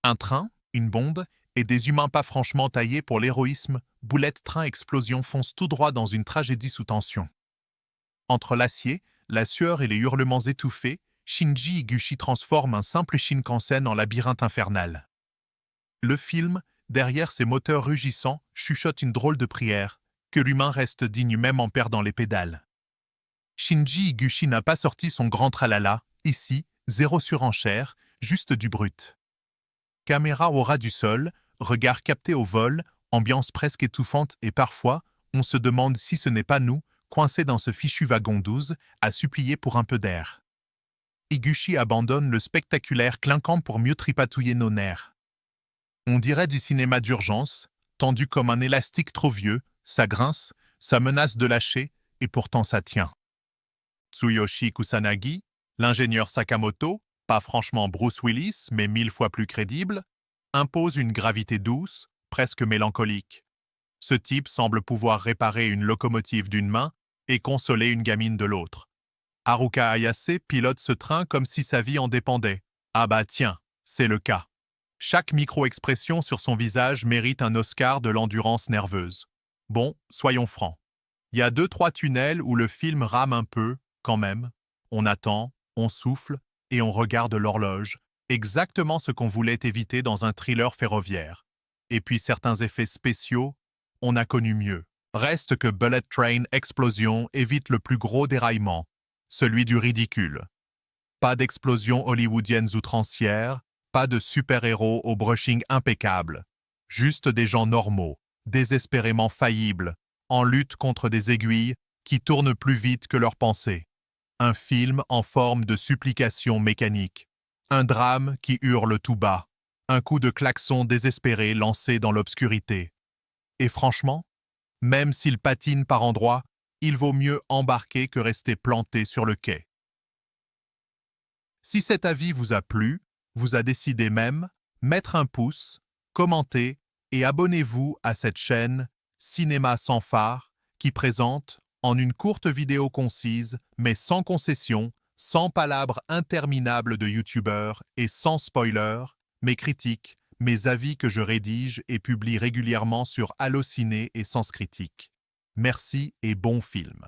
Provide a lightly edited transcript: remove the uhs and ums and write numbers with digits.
Un train, une bombe et des humains pas franchement taillés pour l'héroïsme, boulettes, train, explosion foncent tout droit dans une tragédie sous tension. Entre l'acier, la sueur et les hurlements étouffés, Shinji Higuchi transforme un simple Shinkansen en labyrinthe infernal. Le film, derrière ses moteurs rugissants, chuchote une drôle de prière, que l'humain reste digne même en perdant les pédales. Shinji Higuchi n'a pas sorti son grand tralala, ici, zéro surenchère, juste du brut. Caméra au ras du sol, regard capté au vol, ambiance presque étouffante et parfois, on se demande si ce n'est pas nous, coincés dans ce fichu wagon 12, à supplier pour un peu d'air. Higuchi abandonne le spectaculaire clinquant pour mieux tripatouiller nos nerfs. On dirait du cinéma d'urgence, tendu comme un élastique trop vieux, ça grince, ça menace de lâcher, et pourtant ça tient. Tsuyoshi Kusanagi, l'ingénieur Sakamoto, pas franchement Bruce Willis, mais 1000 fois plus crédible, impose une gravité douce, presque mélancolique. Ce type semble pouvoir réparer une locomotive d'une main et consoler une gamine de l'autre. Haruka Ayase pilote ce train comme si sa vie en dépendait. Ah bah tiens, c'est le cas. Chaque micro-expression sur son visage mérite un Oscar de l'endurance nerveuse. Bon, soyons francs. Il y a 2-3 tunnels où le film rame un peu, quand même. On attend, on souffle et on regarde l'horloge. Exactement ce qu'on voulait éviter dans un thriller ferroviaire. Et puis certains effets spéciaux, on a connu mieux. Reste que Bullet Train Explosion évite le plus gros déraillement, celui du ridicule. Pas d'explosion hollywoodienne outrancière, pas de super-héros au brushing impeccable. Juste des gens normaux, désespérément faillibles, en lutte contre des aiguilles qui tournent plus vite que leurs pensées. Un film en forme de supplication mécanique. Un drame qui hurle tout bas. Un coup de klaxon désespéré lancé dans l'obscurité. Et franchement, même s'il patine par endroits, il vaut mieux embarquer que rester planté sur le quai. Si cet avis vous a plu, vous a décidé même, mettre un pouce, commenter et abonnez-vous à cette chaîne Cinéma sans phare qui présente, en une courte vidéo concise, mais sans concession, sans palabres interminables de youtubeurs et sans spoiler, mes critiques, mes avis que je rédige et publie régulièrement sur Allociné et Sens Critique. Merci et bon film.